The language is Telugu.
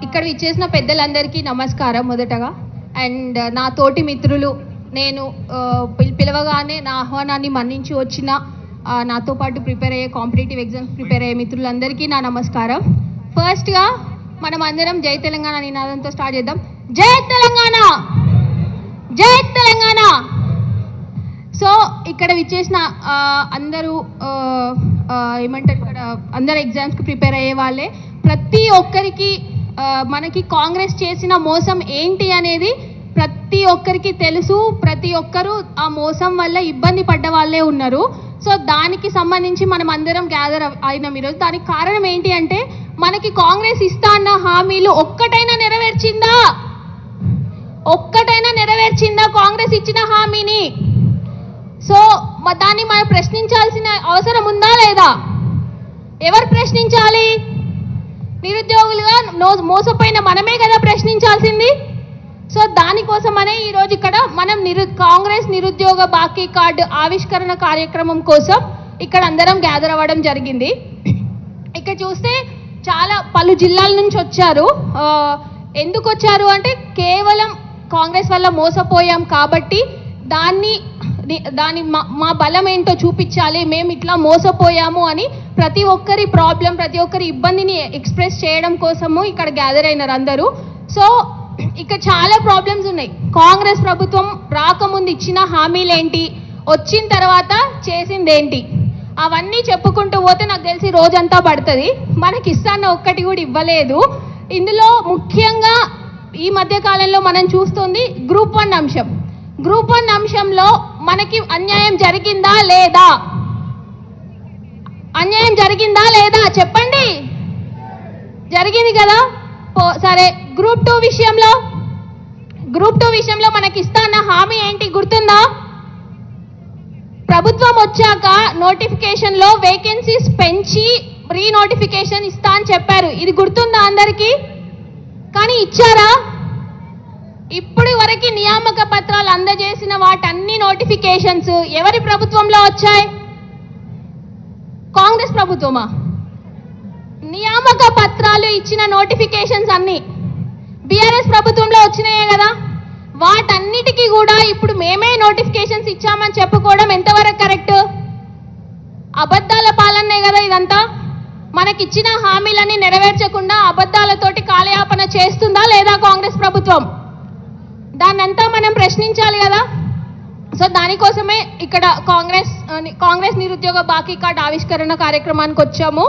ఇక్కడ విచ్చేసిన పెద్దలందరికీ నమస్కారం మొదటగా. అండ్ నా తోటి మిత్రులు, నేను పిలవగానే నా ఆహ్వానాన్ని మన్నించి వచ్చిన నాతో పాటు ప్రిపేర్ అయ్యే కాంపిటేటివ్ ఎగ్జామ్స్ ప్రిపేర్ అయ్యే మిత్రులందరికీ నా నమస్కారం. ఫస్ట్గా మనం అందరం జై తెలంగాణ నినాదంతో స్టార్ట్ చేద్దాం. జై తెలంగాణ, జై తెలంగాణ. సో ఇక్కడ విచ్చేసిన అందరూ ఏమంటారు, ఇక్కడ అందరు ఎగ్జామ్స్కి ప్రిపేర్ అయ్యే వాళ్ళే. ప్రతి ఒక్కరికి మనకి కాంగ్రెస్ చేసిన మోసం ఏంటి అనేది ప్రతి ఒక్కరికి తెలుసు. ప్రతి ఒక్కరు ఆ మోసం వల్ల ఇబ్బంది పడ్డ వాళ్ళే ఉన్నారు. సో దానికి సంబంధించి మనం అందరం గ్యాదర్ అయినాం ఈరోజు. దానికి కారణం ఏంటి అంటే, మనకి కాంగ్రెస్ ఇస్తా అన్న హామీలు ఒక్కటైనా నెరవేర్చిందా కాంగ్రెస్ ఇచ్చిన హామీని? సో దాన్ని మనం ప్రశ్నించాల్సిన అవసరం ఉందా లేదా? ఎవరు ప్రశ్నించాలి? నిరుద్యోగులుగా మోసపోయిన మనమే కదా ప్రశ్నించాల్సింది. సో దానికోసమనే ఈరోజు ఇక్కడ మనం కాంగ్రెస్ నిరుద్యోగ బాకీ కార్డు ఆవిష్కరణ కార్యక్రమం కోసం ఇక్కడ అందరం గ్యాదర్ అవ్వడం జరిగింది. ఇక్కడ చూస్తే చాలా పలు జిల్లాల నుంచి వచ్చారు. ఎందుకు వచ్చారు అంటే, కేవలం కాంగ్రెస్ వల్ల మోసపోయాం కాబట్టి దాని మా బలం ఏంటో చూపించాలి, మేము ఇట్లా మోసపోయాము అని ప్రతి ఒక్కరి ప్రాబ్లం, ప్రతి ఒక్కరి ఇబ్బందిని ఎక్స్ప్రెస్ చేయడం కోసము ఇక్కడ గ్యాదర్ అయినారు అందరూ. సో ఇక్కడ చాలా ప్రాబ్లమ్స్ ఉన్నాయి. కాంగ్రెస్ ప్రభుత్వం రాకముందు ఇచ్చిన హామీలేంటి, వచ్చిన తర్వాత చేసిందేంటి, అవన్నీ చెప్పుకుంటూ పోతే నాకు తెలిసి రోజంతా పడుతుంది. మనకి ఇస్తాన్న ఒక్కటి కూడా ఇవ్వలేదు. ఇందులో ముఖ్యంగా ఈ మధ్య కాలంలో మనం చూస్తుంది గ్రూప్ 1 అంశం. గ్రూప్ 1 అంశంలో మనకి అన్యాయం జరిగిందా లేదా? అన్యాయం జరిగిందా లేదా చెప్పండి. జరిగింది కదా. సరే, గ్రూప్ 2 విషయంలో మనకి ఇస్తాన్న హామీ ఏంటి గుర్తుందా? ప్రభుత్వం వచ్చాక నోటిఫికేషన్లో వేకెన్సీస్ పెంచి రీనోటిఫికేషన్ ఇస్తా అని చెప్పారు. ఇది గుర్తుందా అందరికీ? కానీ ఇచ్చారా? ఇప్పటి వరకు నియామక పత్రాలు అందజేసిన వాటన్ని నోటిఫికేషన్స్ ఎవరి ప్రభుత్వంలో వచ్చాయి? కాంగ్రెస్ ప్రభుత్వమా? నియామక పత్రాలు ఇచ్చిన నోటిఫికేషన్స్ అన్ని బీఆర్ఎస్ ప్రభుత్వంలో వచ్చినాయే కదా. వాటన్నిటికీ కూడా ఇప్పుడు మేమే నోటిఫికేషన్స్ ఇచ్చామని చెప్పుకోవడం ఎంతవరకు కరెక్ట్? అబద్ధాల పాలనే కదా ఇదంతా. మనకిచ్చిన హామీలన్నీ నెరవేర్చకుండా అబద్ధాలతోటి కాలయాపన చేస్తుందా లేదా కాంగ్రెస్ ప్రభుత్వం? దాన్నంతా మనం ప్రశ్నించాలి కదా. సో దానికోసమే ఇక్కడ కాంగ్రెస్ నిరుద్యోగ బాకీ కార్డు ఆవిష్కరణ కార్యక్రమానికి వచ్చాము.